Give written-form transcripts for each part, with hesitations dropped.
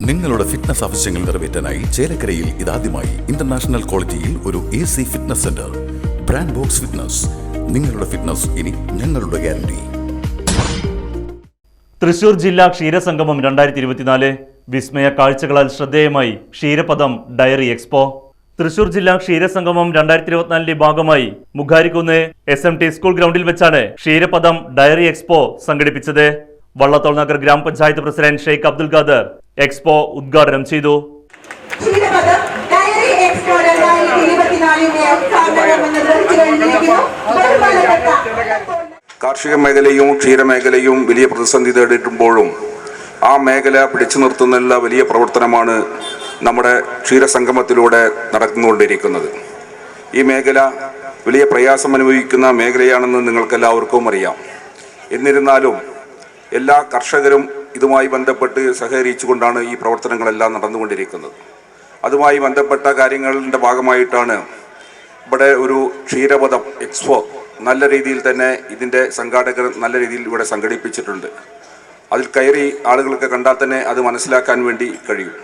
നിങ്ങളുടെ ഫിറ്റ്നസ് ആവശ്യങ്ങൾ നിറവേറ്റാനായി ചേലക്കരയിൽ ഇതാദ്യമായി ഇന്റർനാഷണൽ ക്വാളിറ്റിയിൽ ഒരു AC fitness centre. Brand box fitness. നിങ്ങളുടെ ഫിറ്റ്നസ് ഇനി ഞങ്ങളുടെ ഗ്യാരണ്ടി. തൃശൂർ ജില്ലാ ക്ഷീരസംഗമം 2024 വിസ്മയ കാഴ്ചകളാൽ ശ്രദ്ധേയമായി ക്ഷീരപദം ഡയറി എക്സ്പോ. തൃശൂർ ജില്ലാ ക്ഷീരസംഗമം 2024 ഭാഗമായി മുഖാരിക്കുന്ന് SMT സ്കൂൾ ഗ്രൗണ്ടിൽ വെച്ചാണ് ക്ഷീരപദം ഡയറി എക്സ്പോ സംഘടിപ്പിച്ചത്. വള്ളത്തോൾ നഗർ ഗ്രാമപഞ്ചായത്ത് president Sheikh Abdul Khader expo ഉദ്ഘാടനം ചെയ്തു. കാർഷിക മേഖലയും ക്ഷീരമേഖലയും വലിയ പ്രതിസന്ധി നേരിടുമ്പോഴും ആ മേഖല പിടിച്ചു നിർത്തുന്നുള്ള വലിയ പ്രവർത്തനമാണ് നമ്മുടെ ക്ഷീരസംഗമത്തിലൂടെ നടന്നുകൊണ്ടിരിക്കുന്നത്. ഈ മേഖല വലിയ പ്രയാസം അനുഭവിക്കുന്ന മേഖലയാണെന്ന് നിങ്ങൾക്കെല്ലാവർക്കും അറിയാം. എന്നിരുന്നാലും എല്ലാ കർഷകരും ഇതുമായി ബന്ധപ്പെട്ട് സഹകരിച്ചുകൊണ്ടാണ് ഈ പ്രവർത്തനങ്ങളെല്ലാം നടന്നുകൊണ്ടിരിക്കുന്നത്. അതുമായി ബന്ധപ്പെട്ട കാര്യങ്ങളുടെ ഭാഗമായിട്ടാണ് ഇവിടെ ഒരു ക്ഷീരപദം എക്സ്പോ നല്ല രീതിയിൽ തന്നെ ഇതിൻ്റെ സംഘാടകർ നല്ല രീതിയിൽ ഇവിടെ സംഘടിപ്പിച്ചിട്ടുണ്ട്. അതിൽ കയറി ആളുകൾക്ക് കണ്ടാൽ തന്നെ അത് മനസ്സിലാക്കാൻ വേണ്ടി കഴിയും.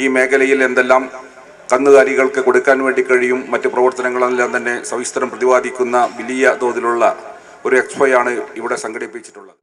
ഈ മേഖലയിൽ എന്തെല്ലാം കന്നുകാലികൾക്ക് കൊടുക്കാൻ വേണ്ടി കഴിയും, മറ്റ് പ്രവർത്തനങ്ങളെല്ലാം തന്നെ സവിസ്തരം പ്രതിപാദിക്കുന്ന വലിയ തോതിലുള്ള ഒരു എക്സ്പോയാണ് ഇവിടെ സംഘടിപ്പിച്ചിട്ടുള്ളത്.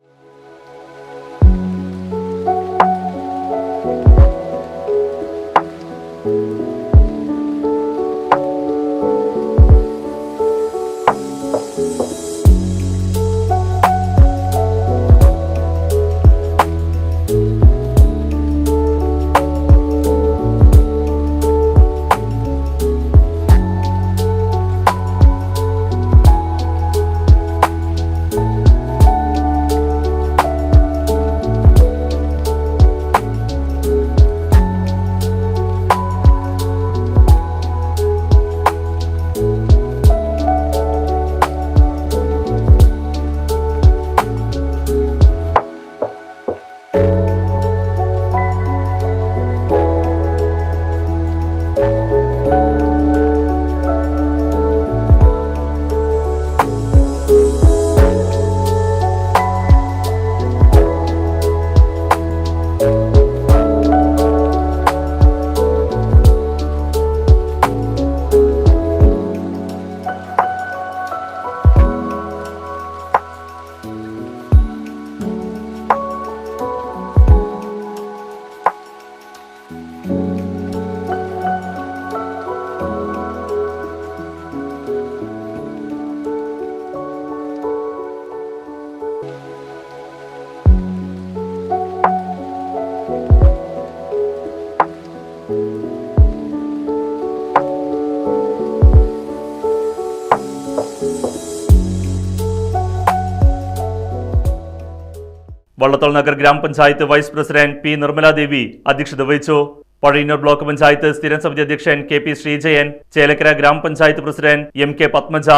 വള്ളത്തോൾ നഗർ ഗ്രാമപഞ്ചായത്ത് വൈസ് പ്രസിഡന്റ് P. നിർമ്മലാദേവി അധ്യക്ഷത വഹിച്ചു. പഴയന്നൂർ ബ്ലോക്ക് പഞ്ചായത്ത് സ്ഥിരം സമിതി അധ്യക്ഷൻ KP. Sreejayan, Chelakkara grama panchayat president MK. Padmaja,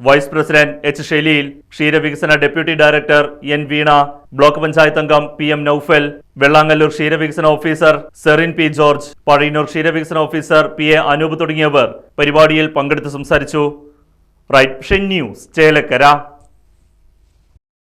vice president H. Shelil, ക്ഷീരവികസന deputy director N. Veena, block panchayat അംഗം PM. നൌഫൽ, വെള്ളാങ്ങല്ലൂർ ക്ഷീരവികസന officer Serin P. George, Pazhayannur ക്ഷീരവികസന ഓഫീസർ PA. അനൂപ് തുടങ്ങിയവർ പരിപാടിയിൽ പങ്കെടുത്ത് സംസാരിച്ചു. Right vision news, Chelakkara.